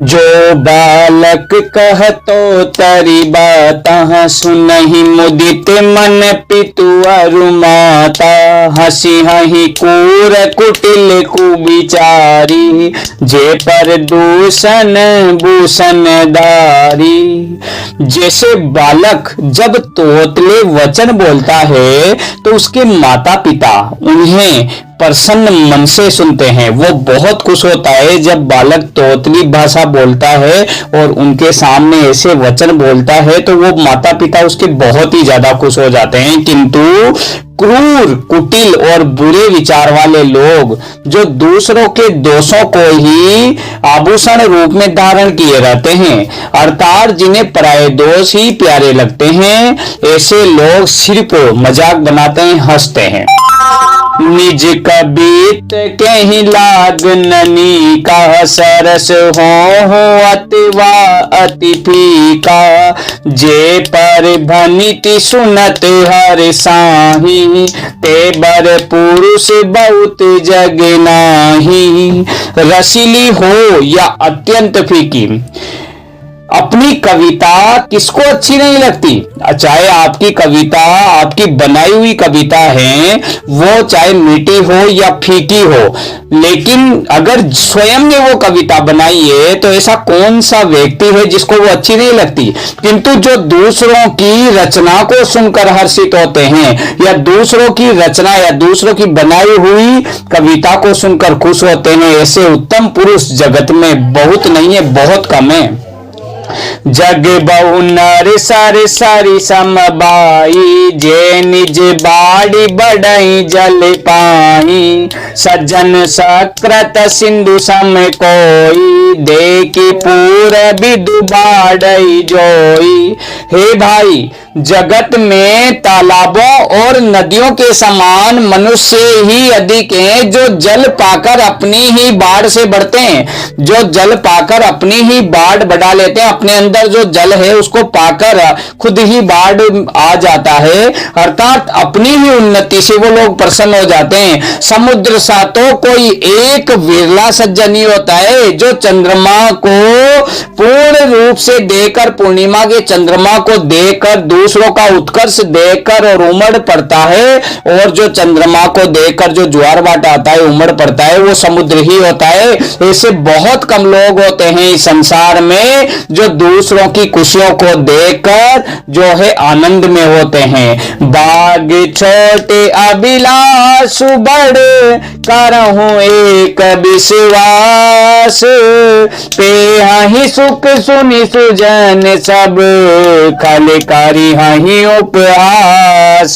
जो बालक कहतो तरी बाता सुनहि मुदित मन पितु अरु माता हसी हही कूर कुटिल कुविचारी जे पर दूषण भूषण दारी। जैसे बालक जब तोतले वचन बोलता है तो उसके माता पिता उन्हें प्रसन्न मन से सुनते हैं। वो बहुत खुश होता है जब बालक तोतली भाषा बोलता है और उनके सामने ऐसे वचन बोलता है तो वो माता पिता उसके बहुत ही ज्यादा खुश हो जाते हैं। किंतु क्रूर कुटिल और बुरे विचार वाले लोग जो दूसरों के दोषों को ही आभूषण रूप में धारण किए रहते हैं, अर्थात जिन्हें पराये दोष ही प्यारे लगते हैं, ऐसे लोग सिर्फ मजाक बनाते हैं, हंसते हैं। निज कबीत कहीं लागननी का सरस हो अतिवा अति फीका जे पर भनिति सुनत हर साही ते बर पुरुष बहुत जग नाही। रसीली हो या अत्यंत फीकी, अपनी कविता किसको अच्छी नहीं लगती? चाहे आपकी कविता, आपकी बनाई हुई कविता है, वो चाहे मीठी हो या फीकी हो, लेकिन अगर स्वयं ने वो कविता बनाई है तो ऐसा कौन सा व्यक्ति है जिसको वो अच्छी नहीं लगती? किंतु जो दूसरों की रचना को सुनकर हर्षित होते हैं या दूसरों की रचना या दूसरों की बनाई हुई कविता को सुनकर खुश होते हैं, ऐसे उत्तम पुरुष जगत में बहुत नहीं है, बहुत कम है। जग बहु नर सारे सारी समबाई जे निज बाड़ी बढ़ई जल पाई सज्जन सकृत सिंधु सम कोई देखी पूरबी दुबाड़ई जोई। हे भाई, जगत में तालाबों और नदियों के समान मनुष्य ही अधिक हैं जो जल पाकर अपनी ही बाढ़ से बढ़ते हैं, जो जल पाकर अपनी ही बाढ़ बढ़ा लेते हैं। अपने अंदर जो जल है उसको पाकर खुद ही बाढ़ आ जाता है, अर्थात अपनी ही उन्नति से वो लोग प्रसन्न हो जाते हैं। समुद्र सा तो कोई एक विरला सज्जन ही होता है जो चंद्रमा को पूर्ण रूप से देखकर, पूर्णिमा के चंद्रमा को देखकर, दूसरों का उत्कर्ष देखकर और उमड़ पड़ता है, और जो चंद्रमा को देखकर जो ज्वार भाटा आता है, उमड़ पड़ता है, वो समुद्र ही होता है। ऐसे बहुत कम लोग होते हैं इस संसार में जो दूसरों की खुशियों को देखकर जो है आनंद में होते हैं। बाग छोटे अभिलाष बड़ करहूं एक विश्वास पे ही सुख सुनि सुजन सब खलकारी ही उपहास।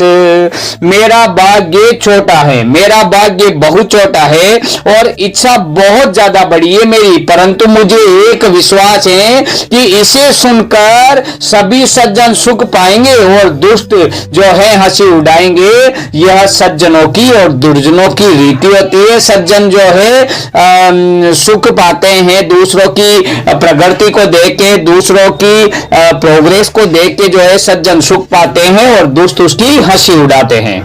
मेरा भाग्य छोटा है, मेरा भाग्य बहुत छोटा है और इच्छा बहुत ज्यादा बड़ी है मेरी, परंतु मुझे एक विश्वास है कि इसे सुनकर सभी सज्जन सुख पाएंगे और दुष्ट जो है हंसी उड़ाएंगे। यह सज्जनों की और दुर्जनों की रीति होती है। सज्जन जो है सुख पाते हैं दूसरों की प्रगति को देख के, दूसरों की प्रोग्रेस को देख के जो है सज्जन सुख पाते हैं और दुष्ट उसकी हंसी उड़ाते हैं।